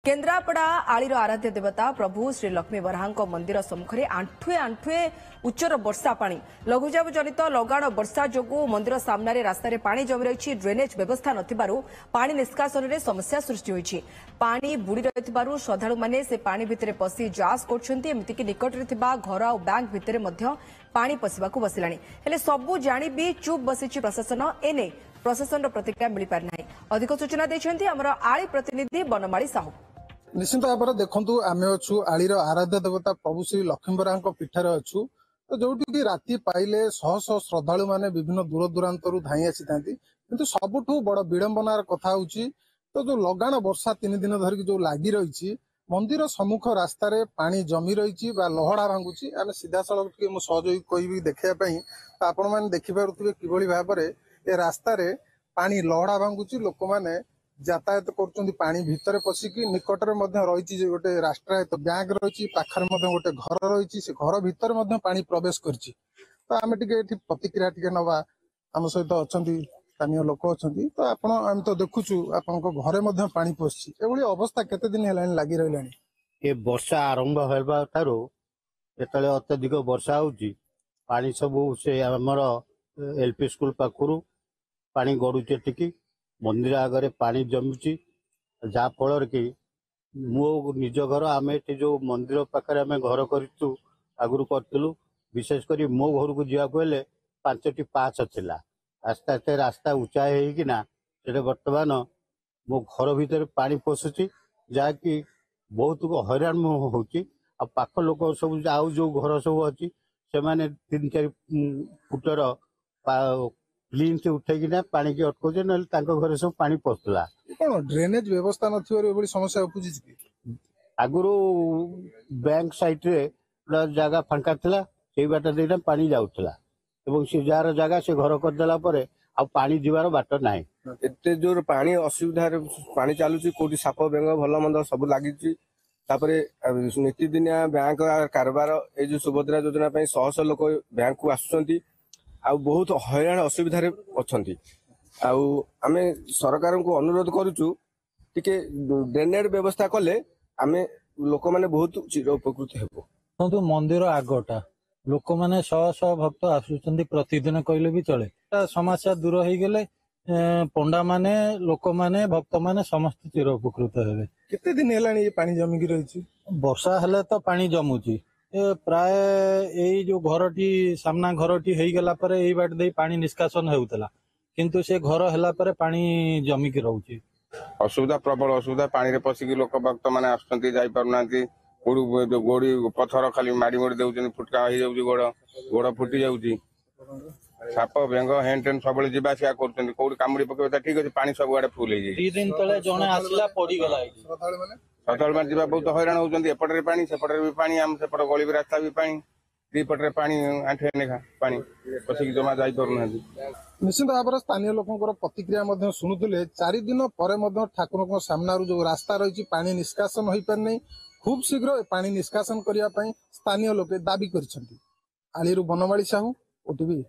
केन्द्रापड़ा आलीर आराध्य देवता प्रभु श्री लक्ष्मी बराह मंदिर सम्मुखें आंठुए आंठुए उच्चर वर्षा पानी लघुचाप जनित लगाण वर्षा जोगु मंदिर सामने रास्तार पानी जमी रही ड्रेनेज व्यवस्था नथिबारु निष्कासन में समस्या सृष्टि होइछि। पानी बुड़ी रहिथिबारु श्रद्धालु माने से पानी भितरे पसी जांच करछन्ती। एमितिकि निकटरे थिबा घर और बैंक भितरे मध्य पानी पशिबाकु बसिलाणी। हेले सबु जानि भी चुप बसिछि प्रशासन। एने प्रशासन प्रतिक्रिया मिल पारि नाही। अधिक सूचना दैछन्ती हमर आली प्रतिनिधि बनमाली साहू। निश्चित भाव देखु आम अच्छु आलीर आराध्य देवता प्रभु श्री लक्ष्मी बराह पीठर अच्छु तो जोटि राति पाइले शह शह श्रद्धालु माने विभिन्न दूर दूरांतरू धाई आसी किंतु सबुठु बड़ विडंबनार कथा होची तो जो लगाण वर्षा 3 दिन धरिक जो लागी रही मंदिर सम्मुख रास्तार पानी जमी रही लहड़ा भांगुची। आम सीधा सड़क टे सहयोगी कहि देखापी तो आपण मैंने देखिपे कि भाव में ए रास्तार पानी लहड़ा भांगुची। लोक मैंने यातायात कर पानी भितर पशिकी निकटरे रही गोटे राष्ट्रायत्त बैंक रही पाखर गोटे घर रही से घर भितर पानी प्रवेश कर आम टे प्रतिक्रिया टे नवा आम सहित अच्छा स्थानीय लोक अच्छा तो आम तो देखुचु आप घरे पानी पशि एभली अवस्था केते दिन है लगी रहा ये वर्षा आरंभ होगा ठारू जो अत्यधिक वर्षा होची पानी सब से आमर एलपी स्कूल पाखु पानी गड़ुचे टिकी मंदिर आगे पानी जमुची जहाँ फल कि मो निज घर आम जो मंदिर पाखे आम घर करूँ आगु करूँ विशेषकर मो घर को जावाक 5टी पाच थिला आस्ते आस्ते रास्ता उचा होना से बर्तमान मो घर भितर पानी पशुची जहाँकि बहुत हैरान होची। पाख लोक सब आउ जो घर सब अच्छी से 3-4 फुटर प्लीन से उठेकिना पानी की अटकाउे ना घर सब पानी पशुला कौन ड्रेनेज व्यवस्था न समस्या उपजी आगुरी बैंक साइड रे जगह फांका थिला से बाट देना पानी जाउथला एवं से जार जगह से घर करदेला परे आ पानी जीवार बाट नाही। एते जोर पानी असुविधा पानी चलुची कोटी साप बेंग भल मंद सब लागिची तापरे नीतिदिनिया बैंक कारबार ए जो सुभद्रा योजना पे शह शह लोक बैंक को आसुचंती आ बहुत हैरान असुविधा अच्छी आमे सरकार को अनुरोध करुचु टिके ड्रेनेज व्यवस्था कले आमे लोक माने बहुत चिर उपकृत हेबो। मंदिर आगटा लोक माने शह शह भक्त आसुचंती प्रतिदिन कहले भी चले समस्या दूर हो गले पंडा माने लोक माने भक्त माने समस्त चिर उपकृत हेबे। केते दिन हेलानी ये पानी जमी रही वर्षा हेले तो पानी जमुची प्राय यही जो घरटी सामना घरटी हो गला पर यही बाट दे पानी निष्कासन होउतला किंतु से घर हेला पर पानी जमी की रहउची असुविधा प्रबल असुविधा पानी रे पसिकी लोक भक्त माने आसुचंती जाई पारुनांती गोड़ जो गोड़ी पत्थर खाली मारी मोड़ी देउचन फुटका हो जाउची गोड़ फुटी जाउची साप बेंग हेन टेन सब जीवा आसिया करछंती कोडी कामुडी पके ठीक अछि पानी सब आडे फुल हे 3 दिन तले जणे आसिला पड़ी गला सतल में जीवा बहुत हैरान होउचंती एपटरे पानी सेपटरे भी पानी आम सेपट गली भी रास्ता भी पानी दी पटरे पानी आंठे नेखा पानी पसिकी जमा जाई पारुनांती। निश्चित भाव में स्थानीय लोकंकर प्रतिक्रिया शुणुले 4 दिन पर ठाकुर सामना जो रास्ता रही पानी निष्कासन हो पार नहीं खूब शीघ्र पानी निष्कासन करने स्थानीय लोक दाबी कर। आलीरू बनमाली साहू ओटीवी।